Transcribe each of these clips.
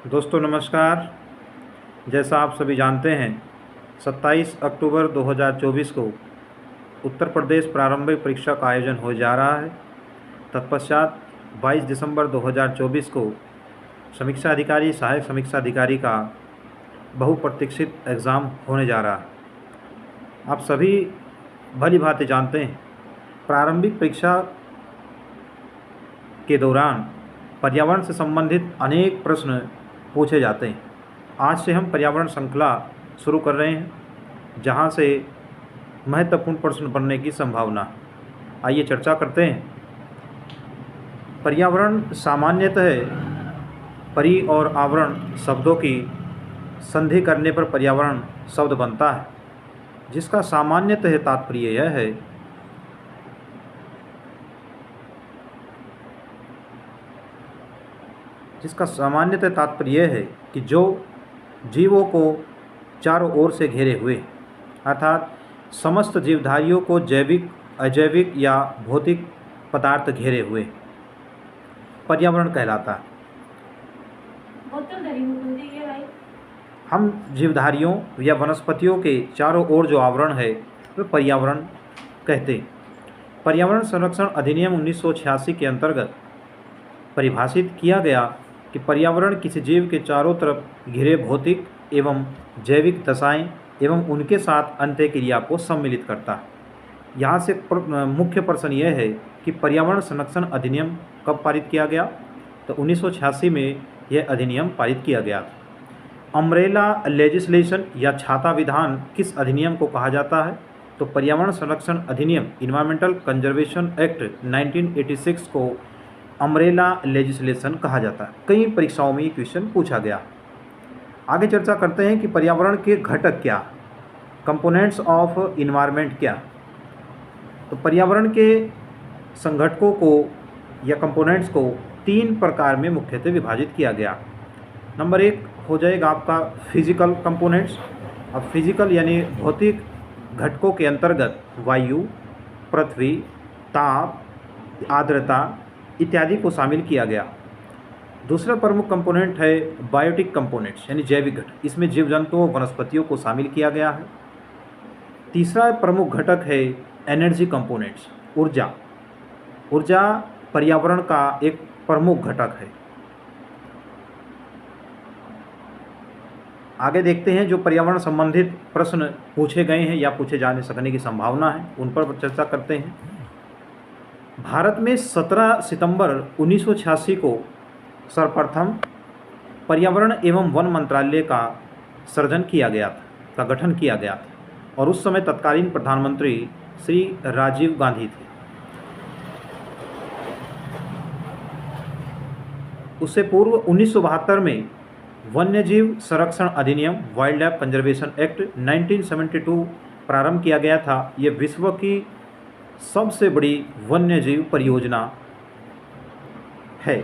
दोस्तों नमस्कार। जैसा आप सभी जानते हैं 27 अक्टूबर 2024 को उत्तर प्रदेश प्रारंभिक परीक्षा का आयोजन हो जा रहा है। तत्पश्चात 22 दिसंबर 2024 को समीक्षा अधिकारी सहायक समीक्षा अधिकारी का बहुप्रतीक्षित एग्ज़ाम होने जा रहा है। आप सभी भली भांति जानते हैं प्रारंभिक परीक्षा के दौरान पर्यावरण से संबंधित अनेक प्रश्न पूछे जाते हैं। आज से हम पर्यावरण श्रृंखला शुरू कर रहे हैं, जहां से महत्वपूर्ण प्रश्न बनने की संभावना है। आइए चर्चा करते हैं। पर्यावरण सामान्यतः परि और आवरण शब्दों की संधि करने पर पर्यावरण शब्द बनता है, जिसका सामान्यतः तात्पर्य यह है कि जो जीवों को चारों ओर से घेरे हुए, अर्थात समस्त जीवधारियों को जैविक, अजैविक या भौतिक पदार्थ घेरे हुए पर्यावरण कहलाता है। हम जीवधारियों या वनस्पतियों के चारों ओर जो आवरण है वह पर्यावरण कहते हैं। पर्यावरण संरक्षण अधिनियम 1986 के अंतर्गत परिभाषित किया गया कि पर्यावरण किसी जीव के चारों तरफ घिरे भौतिक एवं जैविक दशाएं एवं उनके साथ अंतःक्रिया को सम्मिलित करता है। यहाँ से मुख्य प्रश्न यह है कि पर्यावरण संरक्षण अधिनियम कब पारित किया गया? तो 1986 में यह अधिनियम पारित किया गया था। अम्ब्रेला लेजिस्लेशन या छाता विधान किस अधिनियम को कहा जाता है? तो पर्यावरण संरक्षण अधिनियम इन्वायरमेंटल कंजर्वेशन एक्ट 1986 को अम्ब्रेला लेजिस्लेशन कहा जाता है। कई परीक्षाओं में ये क्वेश्चन पूछा गया। आगे चर्चा करते हैं कि पर्यावरण के घटक क्या, कंपोनेंट्स ऑफ इन्वायरमेंट क्या। तो पर्यावरण के संघटकों को या कंपोनेंट्स को 3 प्रकार में मुख्यतः विभाजित किया गया। नंबर 1 हो जाएगा आपका फिजिकल कंपोनेंट्स। अब फिजिकल यानी भौतिक घटकों के अंतर्गत वायु, पृथ्वी, ताप, आर्द्रता इत्यादि को शामिल किया गया। दूसरा प्रमुख कंपोनेंट है बायोटिक कंपोनेंट्स यानी जैविक घटक। इसमें जीव जंतुओं वनस्पतियों को शामिल किया गया है। तीसरा प्रमुख घटक है एनर्जी कंपोनेंट्स, ऊर्जा। ऊर्जा पर्यावरण का एक प्रमुख घटक है। आगे देखते हैं जो पर्यावरण संबंधित प्रश्न पूछे गए हैं या पूछे जाने सकने की संभावना है, उन पर चर्चा करते हैं। भारत में 17 सितंबर 1986 को सर्वप्रथम पर्यावरण एवं वन मंत्रालय का गठन किया गया था और उस समय तत्कालीन प्रधानमंत्री श्री राजीव गांधी थे। उससे पूर्व 1972 में वन्यजीव संरक्षण अधिनियम वाइल्ड लाइफ कंजर्वेशन एक्ट 1972 प्रारंभ किया गया था। यह विश्व की सबसे बड़ी वन्यजीव परियोजना है।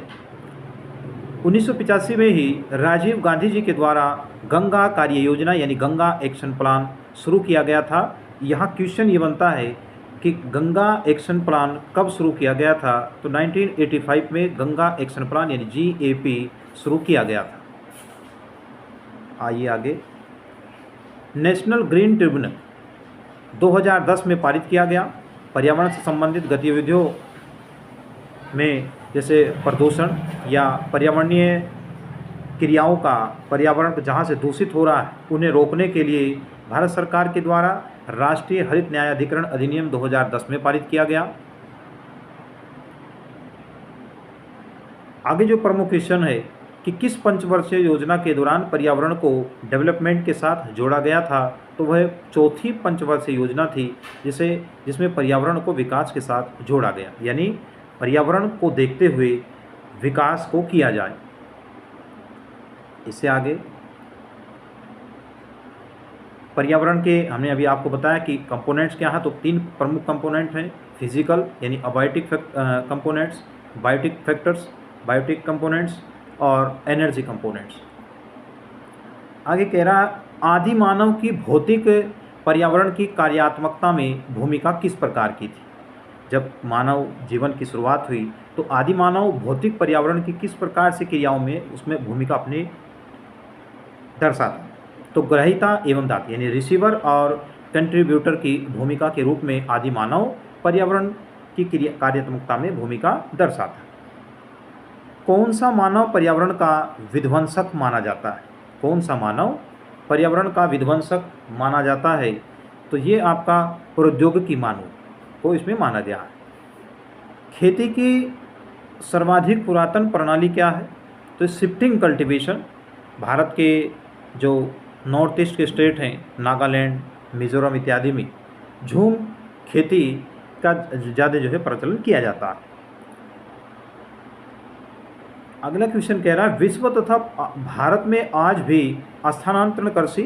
1985 में ही राजीव गांधी जी के द्वारा गंगा कार्य योजना यानी गंगा एक्शन प्लान शुरू किया गया था। यहाँ क्वेश्चन ये बनता है कि गंगा एक्शन प्लान कब शुरू किया गया था? तो 1985 में गंगा एक्शन प्लान यानी GAP शुरू किया गया था। आइए आगे। नेशनल ग्रीन ट्रिब्यूनल 2010 में पारित किया गया। पर्यावरण से संबंधित गतिविधियों में जैसे प्रदूषण या पर्यावरणीय क्रियाओं का पर्यावरण जहाँ से दूषित हो रहा है उन्हें रोकने के लिए भारत सरकार के द्वारा राष्ट्रीय हरित न्यायाधिकरण अधिनियम 2010 में पारित किया गया। आगे जो प्रमुख क्वेश्चन है कि किस पंचवर्षीय योजना के दौरान पर्यावरण को डेवलपमेंट के साथ जोड़ा गया था? तो वह चौथी पंचवर्षीय योजना थी जिसमें पर्यावरण को विकास के साथ जोड़ा गया, यानी पर्यावरण को देखते हुए विकास को किया जाए। इससे आगे पर्यावरण के हमने अभी आपको बताया कि कंपोनेंट्स क्या हैं। तो 3 प्रमुख कंपोनेंट हैं, फिजिकल यानी अबायोटिक कंपोनेंट्स, बायोटिक कंपोनेंट्स और एनर्जी कंपोनेंट्स। आगे कह रहा आदि मानव की भौतिक पर्यावरण की कार्यात्मकता में भूमिका किस प्रकार की थी? जब मानव जीवन की शुरुआत हुई तो आदि मानव भौतिक पर्यावरण की किस प्रकार से क्रियाओं में उसमें भूमिका अपनी दर्शाता है। तो ग्रहीता एवं दाता यानी रिसीवर और कंट्रीब्यूटर की भूमिका के रूप में आदि मानव पर्यावरण की कार्यात्मकता में भूमिका दर्शाता है। कौन सा मानव पर्यावरण का विध्वंसक माना जाता है? कौन सा मानव पर्यावरण का विध्वंसक माना जाता है? तो ये आपका प्रौद्योगिकी मानव को इसमें माना गया है। खेती की सर्वाधिक पुरातन प्रणाली क्या है? तो शिफ्टिंग कल्टीवेशन। भारत के जो नॉर्थ ईस्ट के स्टेट हैं, नागालैंड, मिजोरम इत्यादि में झूम खेती का ज़्यादा जो है प्रचलन किया जाता है। अगला क्वेश्चन कह रहा है विश्व तथा भारत में आज भी स्थानांतरण कृषि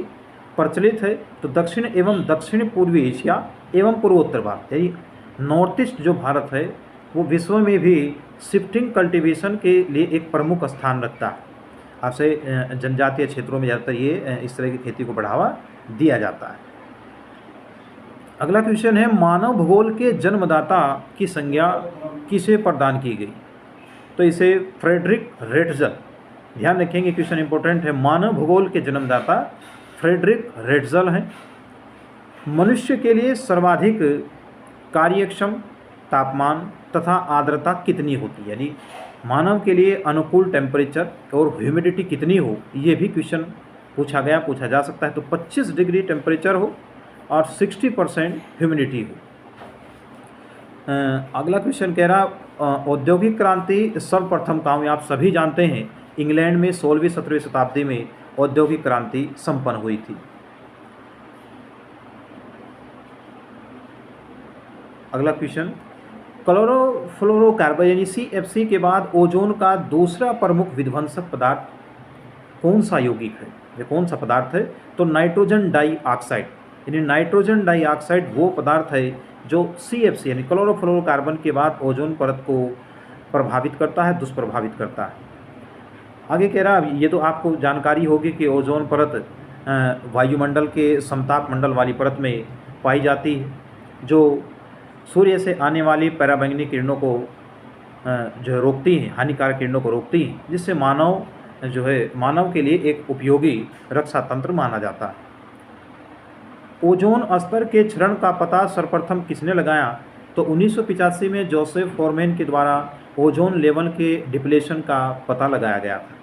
प्रचलित है? तो दक्षिण एवं दक्षिण पूर्वी एशिया एवं पूर्वोत्तर भारत यानी नॉर्थ ईस्ट जो भारत है वो विश्व में भी शिफ्टिंग कल्टीवेशन के लिए एक प्रमुख स्थान रखता है। आपसे जनजातीय क्षेत्रों में ज़्यादातर ये इस तरह की खेती को बढ़ावा दिया जाता है। अगला क्वेश्चन है मानव भूगोल के जन्मदाता की संज्ञा किसे प्रदान की गई? तो इसे फ्रेडरिक रेटजल। ध्यान रखेंगे क्वेश्चन इंपॉर्टेंट है। मानव भूगोल के जन्मदाता फ्रेडरिक रेटजल हैं। मनुष्य के लिए सर्वाधिक कार्यक्षम तापमान तथा आर्द्रता कितनी होती है? यानी मानव के लिए अनुकूल टेम्परेचर और ह्यूमिडिटी कितनी हो, ये भी क्वेश्चन पूछा जा सकता है। तो 25 डिग्री टेम्परेचर हो और 60% ह्यूमिडिटी हो। अगला क्वेश्चन कह रहा औद्योगिक क्रांति सर्वप्रथम कहाँ हुई? आप सभी जानते हैं इंग्लैंड में 16वीं-17वीं शताब्दी में औद्योगिक क्रांति संपन्न हुई थी। अगला क्वेश्चन क्लोरोफ्लोरोकार्बन यानी CFC के बाद ओजोन का दूसरा प्रमुख विध्वंसक पदार्थ कौन सा यौगिक है? ये कौन सा पदार्थ है? तो नाइट्रोजन डाइऑक्साइड। यानी नाइट्रोजन डाइऑक्साइड वो पदार्थ है जो CFC यानी क्लोरोफ्लोरोकार्बन के बाद ओजोन परत को प्रभावित करता है, दुष्प्रभावित करता है। आगे कह रहा ये तो आपको जानकारी होगी कि ओजोन परत वायुमंडल के समताप मंडल वाली परत में पाई जाती है, जो सूर्य से आने वाली पराबैंगनी किरणों को जो रोकती हैं, हानिकारक किरणों को रोकती हैं, जिससे मानव के लिए एक उपयोगी रक्षा तंत्र माना जाता है। ओजोन स्तर के क्षरण का पता सर्वप्रथम किसने लगाया? तो 1985 में जोसेफ फोरमैन के द्वारा ओजोन लेवल के डिप्लेशन का पता लगाया गया था।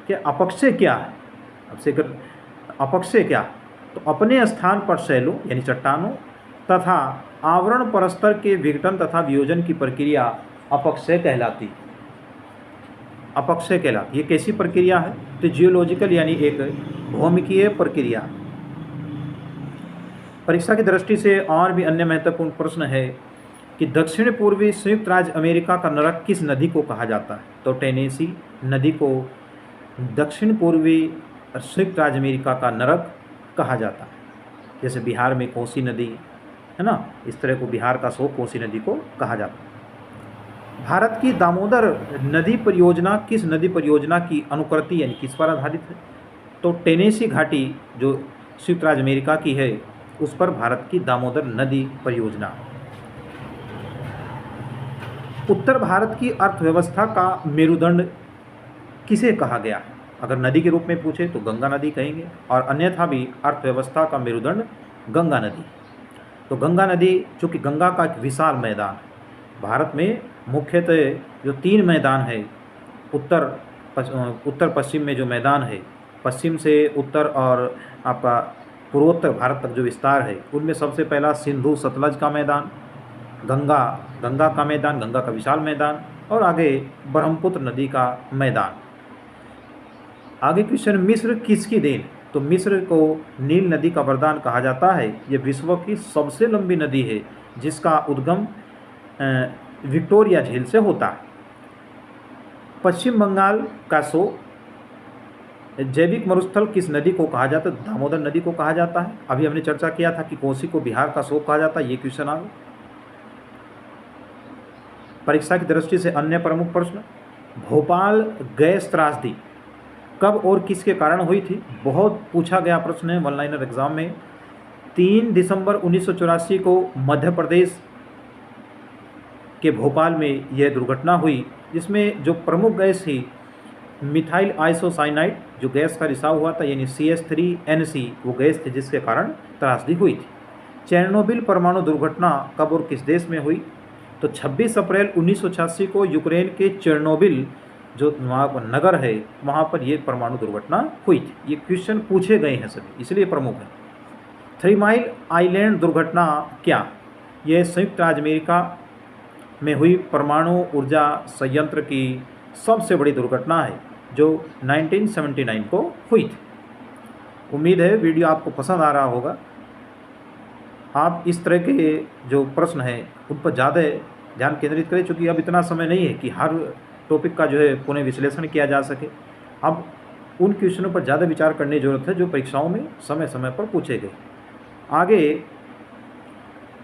कि अपक्षय क्या है? अपक्षय क्या? तो अपने स्थान पर शैलों यानी चट्टानों तथा आवरण परस्पर के विघटन तथा वियोजन की प्रक्रिया अपक्षय कहलाती है। अपक्षय कहलाती ये कैसी प्रक्रिया है? तो जियोलॉजिकल यानी एक भौमिकीय प्रक्रिया। परीक्षा की दृष्टि से और भी अन्य महत्वपूर्ण प्रश्न है कि दक्षिण पूर्वी संयुक्त राज्य अमेरिका का नरक किस नदी को कहा जाता है? तो टेनेसी नदी को दक्षिण पूर्वी संयुक्त राज्य अमेरिका का नरक कहा जाता है। जैसे बिहार में कोसी नदी है ना, इस तरह को बिहार का शोक कोसी नदी को कहा जाता है। भारत की दामोदर नदी परियोजना किस नदी परियोजना की अनुकृति यानी किस पर आधारित है? तो टेनेसी घाटी जो संयुक्त राज्य अमेरिका की है उस पर भारत की दामोदर नदी परियोजना। उत्तर भारत की अर्थव्यवस्था का मेरुदंड किसे कहा गया है? अगर नदी के रूप में पूछे तो गंगा नदी कहेंगे, और अन्यथा भी अर्थव्यवस्था का मेरुदंड गंगा नदी। तो गंगा नदी चूँकि गंगा का एक विशाल मैदान है, भारत में मुख्यतः जो 3 मैदान है, उत्तर पश्चिम में जो मैदान है, पश्चिम से उत्तर और आपका पूर्वोत्तर भारत तक जो विस्तार है, उनमें सबसे पहला सिंधु सतलज का मैदान, गंगा का मैदान, गंगा का विशाल मैदान, और आगे ब्रह्मपुत्र नदी का मैदान। आगे क्वेश्चन मिस्र किसकी देन? तो मिस्र को नील नदी का वरदान कहा जाता है। ये विश्व की सबसे लंबी नदी है जिसका उद्गम विक्टोरिया झील से होता है। पश्चिम बंगाल का जैविक मरुस्थल किस नदी को कहा जाता है? दामोदर नदी को कहा जाता है। अभी हमने चर्चा किया था कि कोसी को बिहार का शोक कहा जाता है। ये क्वेश्चन आ गया। परीक्षा की दृष्टि से अन्य प्रमुख प्रश्न, भोपाल गैस त्रासदी कब और किसके कारण हुई थी? बहुत पूछा गया प्रश्न है वन लाइनर एग्जाम में। 3 दिसंबर 1984 को मध्य प्रदेश के भोपाल में यह दुर्घटना हुई, जिसमें जो प्रमुख गैस थी मिथाइल आइसोसाइनाइड जो गैस का रिसाव हुआ था, यानी CH3NC, वो गैस थी जिसके कारण त्रासदी हुई थी। चेरनोबिल परमाणु दुर्घटना कब और किस देश में हुई? तो 26 अप्रैल 1986 को यूक्रेन के चेरनोबिल जो वहाँ नगर है वहाँ पर ये परमाणु दुर्घटना हुई थी। ये क्वेश्चन पूछे गए हैं सभी, इसलिए प्रमुख है। 3 माइल आइलैंड दुर्घटना क्या? ये संयुक्त राज्य अमेरिका में हुई परमाणु ऊर्जा संयंत्र की सबसे बड़ी दुर्घटना है जो 1979 को हुई थी। उम्मीद है वीडियो आपको पसंद आ रहा होगा। आप इस तरह के जो प्रश्न हैं उन पर ज़्यादा ध्यान केंद्रित करें, चूँकि अब इतना समय नहीं है कि हर टॉपिक का जो है पुनः विश्लेषण किया जा सके। अब उन क्वेश्चनों पर ज़्यादा विचार करने की जरूरत है जो परीक्षाओं में समय समय पर पूछे गए। आगे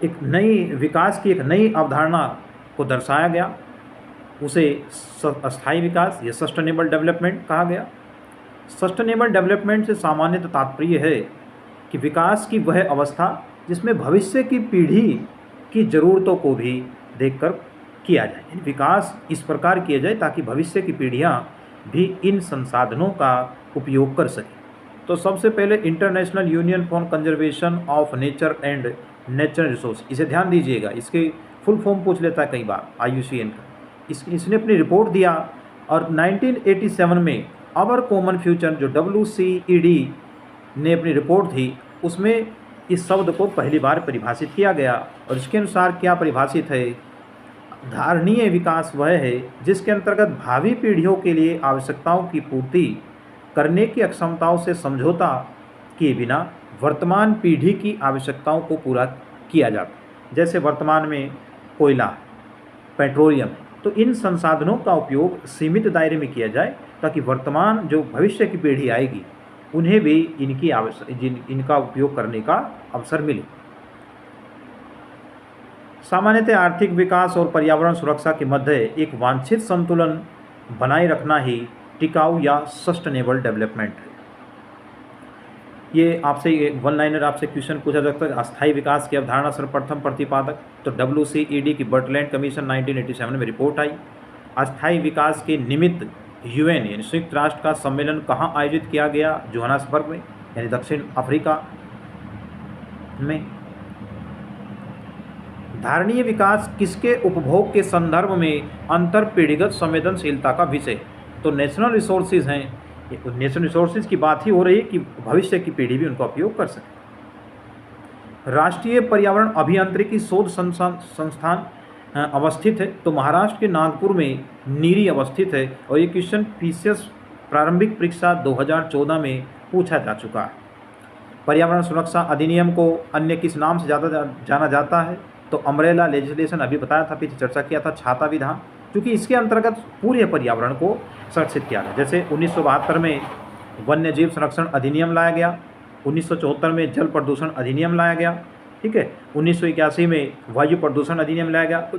एक नई विकास की एक नई अवधारणा को दर्शाया गया, उसे अस्थायी विकास या सस्टेनेबल डेवलपमेंट कहा गया। सस्टेनेबल डेवलपमेंट से सामान्यतः तात्पर्य है कि विकास की वह अवस्था जिसमें भविष्य की पीढ़ी की ज़रूरतों को भी देखकर किया जाए, यानी विकास इस प्रकार किया जाए ताकि भविष्य की पीढ़ियाँ भी इन संसाधनों का उपयोग कर सकें। तो सबसे पहले international union for conservation of nature and natural resource, इसे ध्यान दीजिएगा, इसके फुल फॉर्म पूछ लेता है कई बार IUCN का। इसने अपनी रिपोर्ट दिया और 1987 में आवर कॉमन फ्यूचर जो WCED ने अपनी रिपोर्ट थी उसमें इस शब्द को पहली बार परिभाषित किया गया। और इसके अनुसार क्या परिभाषित है? धारणीय विकास वह है जिसके अंतर्गत भावी पीढ़ियों के लिए आवश्यकताओं की पूर्ति करने की अक्षमताओं से समझौता किए बिना वर्तमान पीढ़ी की आवश्यकताओं को पूरा किया जाता। जैसे वर्तमान में कोयला, पेट्रोलियम, तो इन संसाधनों का उपयोग सीमित दायरे में किया जाए ताकि वर्तमान जो भविष्य की पीढ़ी आएगी उन्हें भी इनका उपयोग करने का अवसर मिले। सामान्यतः आर्थिक विकास और पर्यावरण सुरक्षा के मध्य एक वांछित संतुलन बनाए रखना ही टिकाऊ या सस्टेनेबल डेवलपमेंट है। ये आपसे वन लाइनर आपसे क्वेश्चन पूछा जा सकता है। अस्थायी विकास की अवधारणा सर्वप्रथम प्रतिपादक तो WCED की बर्टलैंड कमीशन 1987 में रिपोर्ट आई। अस्थायी विकास के निमित्त UN यानी संयुक्त राष्ट्र का सम्मेलन कहाँ आयोजित किया गया? जोहान्सबर्ग में, यानी दक्षिण अफ्रीका में। धारणीय विकास किसके उपभोग के संदर्भ में अंतर पीढ़ीगत संवेदनशीलता का विषय? तो नेशनल रिसोर्सेज हैं, नेशनल रिसोर्सेज की बात ही हो रही है कि भविष्य की पीढ़ी भी उनका उपयोग कर सके। राष्ट्रीय पर्यावरण अभियांत्रिकी शोध संस्थान अवस्थित है तो महाराष्ट्र के नागपुर में नीरी अवस्थित है। और ये क्वेश्चन PCS प्रारंभिक परीक्षा 2014 में पूछा जा चुका है। पर्यावरण सुरक्षा अधिनियम को अन्य किस नाम से ज़्यादा जाना जाता है? तो अम्ब्रेला लेजिस्लेशन, अभी बताया था, पीछे चर्चा किया था, छाता विधान, क्योंकि इसके अंतर्गत पूरे पर्यावरण को संरक्षित किया गया। जैसे 1972 में वन्य जीव संरक्षण अधिनियम लाया गया, 1974 में जल प्रदूषण अधिनियम लाया गया, ठीक है, 1981 में वायु प्रदूषण अधिनियम लाया गया। तो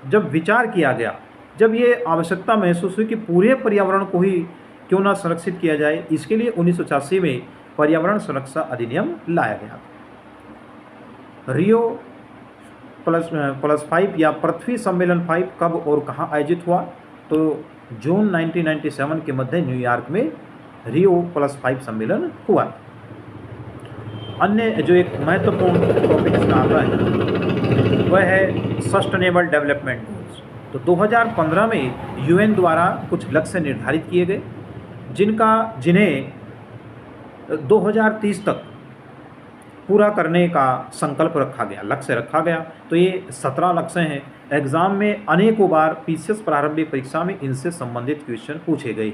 जब विचार किया गया, जब ये आवश्यकता महसूस हुई कि पूरे पर्यावरण को ही क्यों ना संरक्षित किया जाए, इसके लिए 1986 में पर्यावरण सुरक्षा अधिनियम लाया गया। रियो +5 या पृथ्वी सम्मेलन 5 कब और कहाँ आयोजित हुआ? तो जून 1997 के मध्य न्यूयॉर्क में रियो +5 सम्मेलन हुआ। अन्य जो एक महत्वपूर्ण टॉपिक इसका आता है वह है सस्टेनेबल डेवलपमेंट गोल्स। तो 2015 में UN द्वारा कुछ लक्ष्य निर्धारित किए गए जिन्हें 2030 तक पूरा करने का संकल्प रखा गया, लक्ष्य रखा गया। तो ये 17 लक्ष्य हैं। एग्ज़ाम में अनेकों बार PCS प्रारंभिक परीक्षा में इनसे संबंधित क्वेश्चन पूछे गए।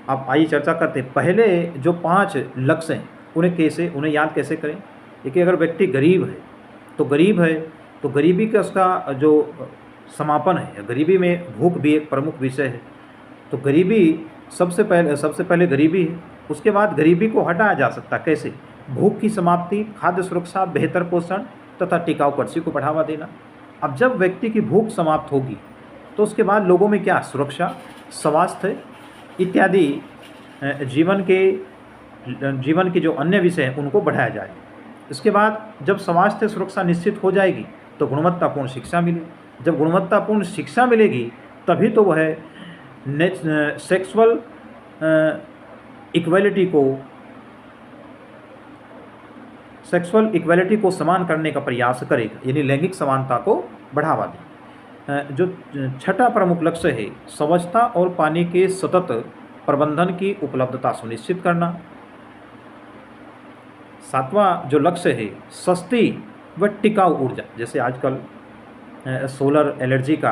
अब आइए चर्चा करते हैं। पहले जो 5 लक्ष्य हैं उन्हें याद कैसे करें? देखिए, अगर व्यक्ति गरीब है तो गरीबी का उसका जो समापन है, गरीबी में भूख भी एक प्रमुख विषय है। तो गरीबी सबसे पहले गरीबी है। उसके बाद गरीबी को हटाया जा सकता है कैसे? भूख की समाप्ति, खाद्य सुरक्षा, बेहतर पोषण तथा टिकाऊ कृषि को बढ़ावा देना। अब जब व्यक्ति की भूख समाप्त होगी तो उसके बाद लोगों में क्या? सुरक्षा, स्वास्थ्य इत्यादि जीवन के जो अन्य विषय हैं उनको बढ़ाया जाए। इसके बाद जब स्वास्थ्य सुरक्षा निश्चित हो जाएगी तो गुणवत्तापूर्ण शिक्षा मिलेगी। जब गुणवत्तापूर्ण शिक्षा मिलेगी तभी तो वह सेक्सुअल इक्वलिटी को समान करने का प्रयास करेगा, यानी लैंगिक समानता को बढ़ावा दें। जो छठा प्रमुख लक्ष्य है, स्वच्छता और पानी के सतत प्रबंधन की उपलब्धता सुनिश्चित करना। सातवां जो लक्ष्य है, सस्ती व टिकाऊ ऊर्जा, जैसे आजकल सोलर एनर्जी का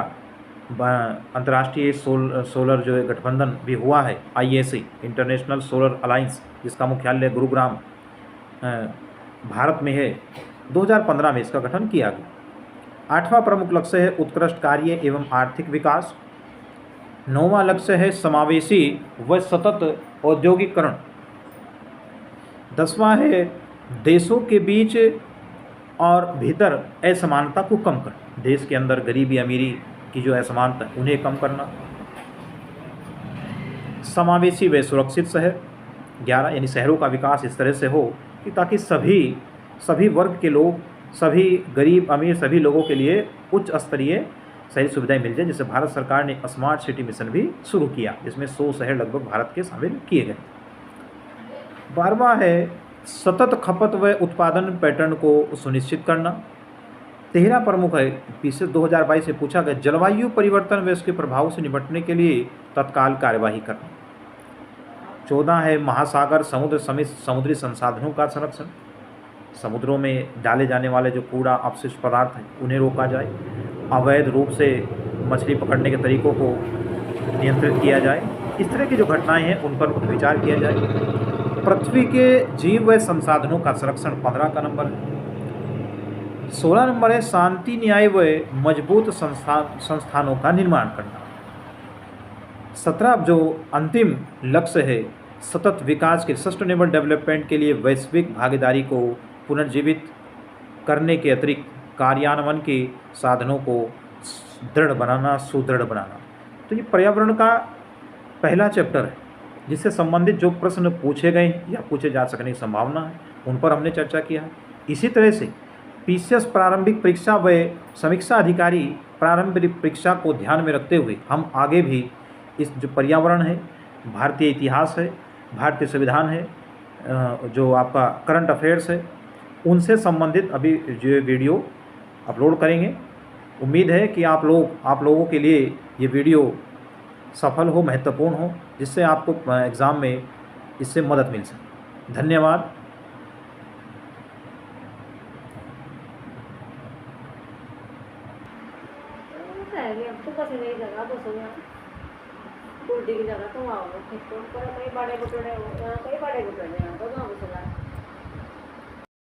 अंतर्राष्ट्रीय सोलर जो गठबंधन भी हुआ है, ISA इंटरनेशनल सोलर अलायंस, जिसका मुख्यालय गुरुग्राम भारत में है, 2015 में इसका गठन किया गया। आठवां प्रमुख लक्ष्य है उत्कृष्ट कार्य एवं आर्थिक विकास। नौवां लक्ष्य है समावेशी व सतत औद्योगिकरण। 10वां है देशों के बीच और भीतर असमानता को कम करना, देश के अंदर गरीबी अमीरी की जो असमानता है उन्हें कम करना। समावेशी व सुरक्षित शहर 11, यानी शहरों का विकास इस तरह से हो कि ताकि सभी वर्ग के लोग, सभी गरीब अमीर सभी लोगों के लिए उच्च स्तरीय शहरी सुविधाएं मिल जाए। जैसे भारत सरकार ने स्मार्ट सिटी मिशन भी शुरू किया, जिसमें 100 शहर लगभग भारत के शामिल किए गए। 12वां है सतत खपत व उत्पादन पैटर्न को सुनिश्चित करना। 13 प्रमुख है, पीछे 2022 से पूछा गया, जलवायु परिवर्तन व इसके प्रभाव से निपटने के लिए तत्काल कार्यवाही करना। 14 है महासागर समुद्र समेत समुद्री संसाधनों का संरक्षण। समुद्रों में डाले जाने वाले जो कूड़ा अपशिष्ट पदार्थ हैं उन्हें रोका जाए। अवैध रूप से मछली पकड़ने के तरीकों को नियंत्रित किया जाए। इस तरह की जो घटनाएं हैं उन पर विचार किया जाए। पृथ्वी के जीव व संसाधनों का संरक्षण 15 का नंबर है। 16 नंबर है शांति न्याय व मजबूत संस्थानों का निर्माण करना। 17 जो अंतिम लक्ष्य है सतत विकास के सस्टेनेबल डेवलपमेंट के लिए वैश्विक भागीदारी को पुनर्जीवित करने के अतिरिक्त कार्यान्वयन के साधनों को दृढ़ बनाना, सुदृढ़ बनाना। तो ये पर्यावरण का पहला चैप्टर है, जिससे संबंधित जो प्रश्न पूछे गए या पूछे जा सकने की संभावना है उन पर हमने चर्चा किया है। इसी तरह से PCS प्रारंभिक परीक्षा व समीक्षा अधिकारी प्रारंभिक परीक्षा को ध्यान में रखते हुए हम आगे भी इस जो पर्यावरण है, भारतीय इतिहास है, भारतीय संविधान है, जो आपका करंट अफेयर्स है, उनसे संबंधित अभी जो वीडियो अपलोड करेंगे। उम्मीद है कि आप लोगों के लिए ये वीडियो सफल हो, महत्वपूर्ण हो, जिससे आपको एग्ज़ाम में इससे मदद मिल सके। धन्यवाद। की जगह तुम आओ, कई बड़े बुटड़े